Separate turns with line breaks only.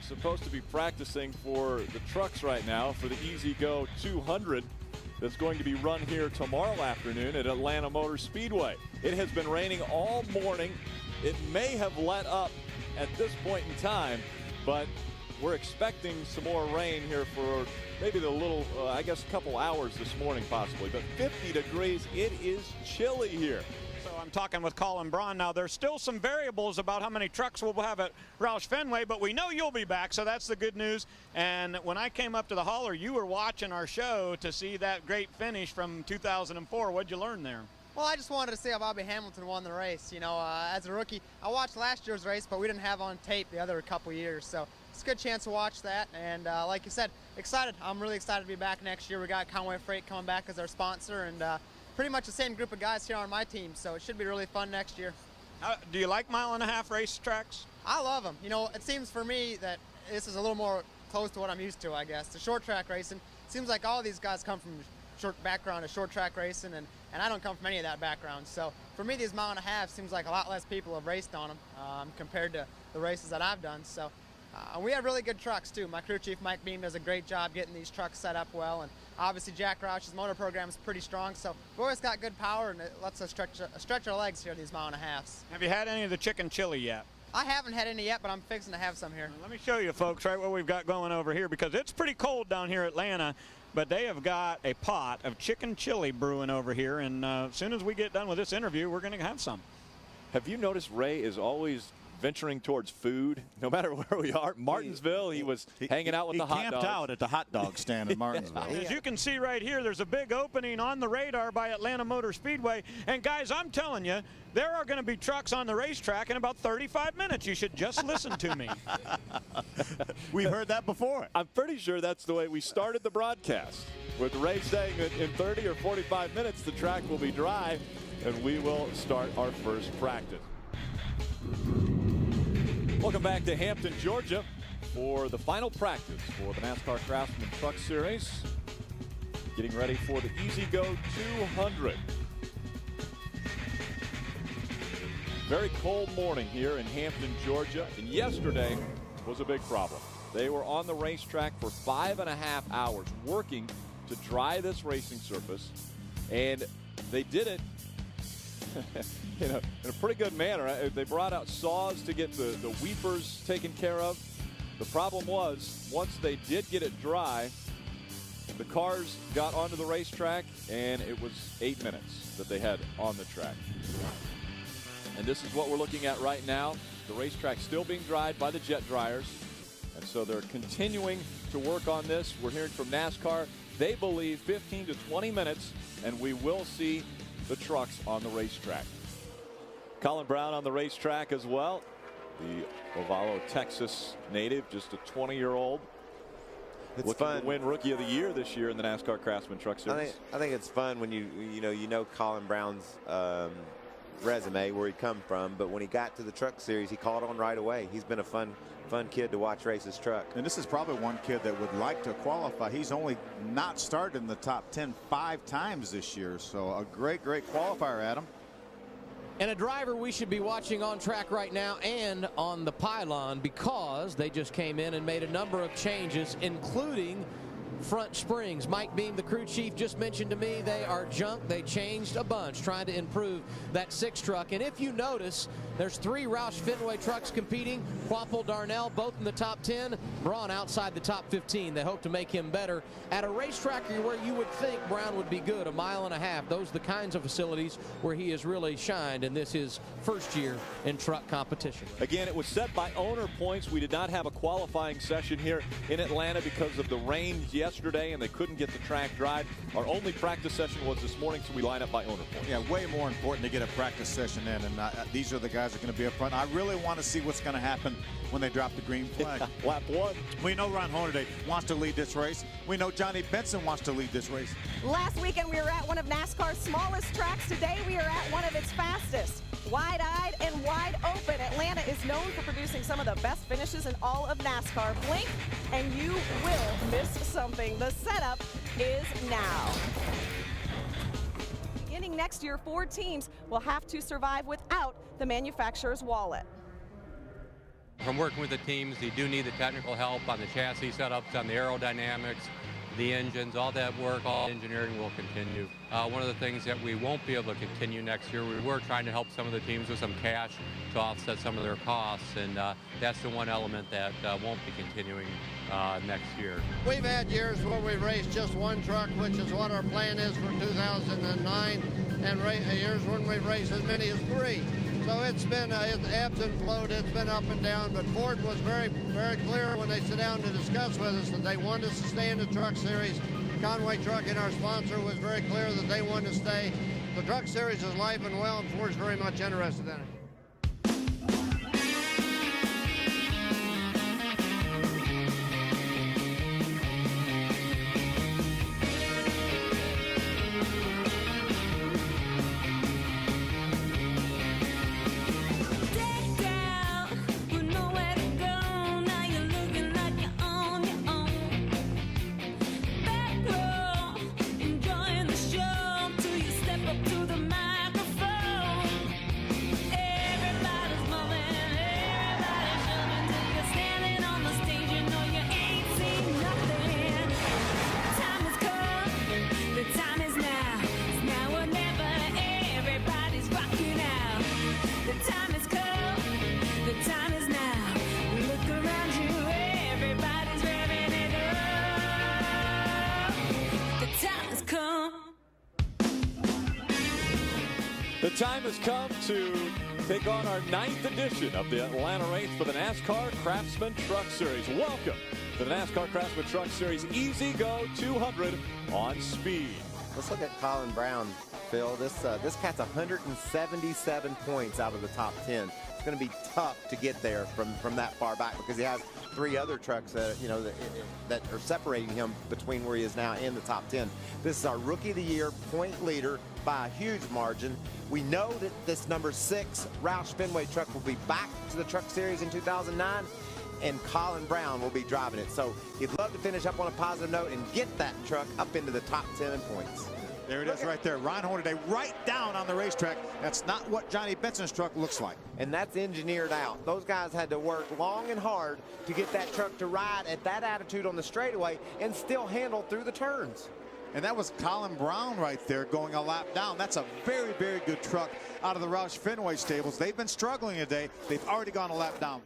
are supposed to be practicing for the trucks right now for the Easy Go 200 that's going to be run here tomorrow afternoon at Atlanta Motor Speedway. It has been raining all morning. It may have let up at this point in time, but we're expecting some more rain here for maybe the little, I guess, couple hours this morning possibly. But 50 degrees, it is chilly here.
So I'm talking with Colin Braun now. There's still some variables about how many trucks we'll have at Roush Fenway, but we know you'll be back, so that's the good news. And when I came up to the hauler, you were watching our show to see that great finish from 2004. What'd you learn there?
Well, I just wanted to see how Bobby Hamilton won the race. You know, as a rookie, I watched last year's race, but we didn't have on tape the other couple years. So it's a good chance to watch that. And like you said, excited. I'm really excited to be back next year. We got Conway Freight coming back as our sponsor, and pretty much the same group of guys here on my team. So it should be really fun next year.
Do you like mile-and-a-half racetracks?
I love them. You know, it seems for me that this is a little more close to what I'm used to, I guess. The short track racing, it seems like all these guys come from short background of short track racing, and I don't come from any of that background. So for me, these mile-and-a-half seems like a lot less people have raced on them compared to the races that I've done. So we have really good trucks too. My crew chief Mike Beam does a great job getting these trucks set up well, and obviously Jack Roush's motor program is pretty strong. So we've always got good power, and it lets us stretch our legs here these mile-and-a-halves.
Have you had any of the chicken chili yet?
I haven't had any yet, but I'm fixing to have some here.
Let me show you folks right what we've got going over here, because it's pretty cold down here in Atlanta. But they have got a pot of chicken chili brewing over here, and as soon as we get done with this interview, we're going to have some.
Have you noticed Ray is always venturing towards food, no matter where we are? Martinsville, he was hanging out with the hot dogs.
He camped out at the hot dog stand in Martinsville.
As you can see right here, there's a big opening on the radar by Atlanta Motor Speedway. And guys, I'm telling you, there are going to be trucks on the racetrack in about 35 minutes. You should just listen to me.
We've heard that before.
I'm pretty sure that's the way we started the broadcast, with Ray saying that in 30 or 45 minutes the track will be dry and we will start our first practice. Welcome back to Hampton, Georgia for the final practice for the NASCAR Craftsman Truck Series. Getting ready for the Easy Go 200. Very cold morning here in Hampton, Georgia, and yesterday was a big problem. They were on the racetrack for 5.5 hours working to dry this racing surface, and they did it in a pretty good manner. They brought out saws to get the weepers taken care of. The problem was, once they did get it dry, the cars got onto the racetrack, and it was 8 minutes that they had on the track. And this is what we're looking at right now. The racetrack still being dried by the jet dryers. And so they're continuing to work on this. We're hearing from NASCAR. They believe 15 to 20 minutes, and we will see the trucks on the racetrack. Colin Braun on the racetrack as well. The Ovalo, Texas native, just a 20-year-old.
It's
looking
fun
to win Rookie of the Year this year in the NASCAR Craftsman Truck Series.
I think it's fun when you know Colin Braun's resume, where he come from, but when he got to the Truck Series, he caught on right away. He's been a fun kid to watch race his truck.
And this is probably one kid that would like to qualify. He's only not started in the top 10 5 times this year, so a great qualifier, Adam.
And a driver we should be watching on track right now and on the pylon, because they just came in and made a number of changes, including front springs. Mike Beam, the crew chief, just mentioned to me they are junk. They changed a bunch, trying to improve that 6 truck. And if you notice, there's 3 Roush Fenway trucks competing. Quapple, Darnell, both in the top 10. Braun outside the top 15. They hope to make him better at a racetrack where you would think Braun would be good, 1.5 miles. Those are the kinds of facilities where he has really shined, and this is first year in truck competition.
Again, it was set by owner points. We did not have a qualifying session here in Atlanta because of the rain yesterday, and they couldn't get the track dried. Our only practice session was this morning, so we line up by owner points.
Yeah, way more important to get a practice session in, and these are the guys that are going to be up front. I really want to see what's going to happen when they drop the green flag.
Lap 1.
We know Ron Hornaday wants to lead this race. We know Johnny Benson wants to lead this race.
Last weekend we were at one of NASCAR's smallest tracks. Today we are at one of its fastest. Wide-eyed and wide open, Atlanta is known for producing some of the best finishes in all of NASCAR. Blink and you will miss something. The setup is now. Beginning next year, 4 teams will have to survive without the manufacturer's wallet.
From working with the teams, you do need the technical help on the chassis setups, on the aerodynamics, the engines, all that work, all engineering will continue. One of the things that we won't be able to continue next year, we were trying to help some of the teams with some cash to offset some of their costs, and that's the one element that won't be continuing next year.
We've had years where we raced just one truck, which is what our plan is for 2009, and years when we've raced as many as 3. So it's been it ebbs and flowed, it's been up and down, but Ford was very, very clear when they sat down to discuss with us that they wanted us to stay in the Truck Series. Conway Trucking, our sponsor, was very clear that they wanted to stay. The Truck Series is live and well, and Ford's very much interested in it.
The time has come to take on our 9th edition of the Atlanta race for the NASCAR Craftsman Truck Series. Welcome to the NASCAR Craftsman Truck Series Easy Go 200 on Speed.
Let's look at Colin Braun, Phil. This cat's 177 points out of the top 10. It's going to be tough to get there from that far back because he has 3 other trucks that are separating him between where he is now and the top 10. This is our Rookie of the Year point leader by a huge margin. We know that this number 6 Roush Fenway truck will be back to the Truck Series in 2009, and Colin Braun will be driving it. So he'd love to finish up on a positive note and get that truck up into the top 10 in points.
There it is right there. Ron Hornaday right down on the racetrack. That's not what Johnny Benson's truck looks like.
And that's engineered out. Those guys had to work long and hard to get that truck to ride at that attitude on the straightaway and still handle through the turns.
And that was Colin Braun right there going a lap down. That's a very, very good truck out of the Roush Fenway stables. They've been struggling today. They've already gone a lap down.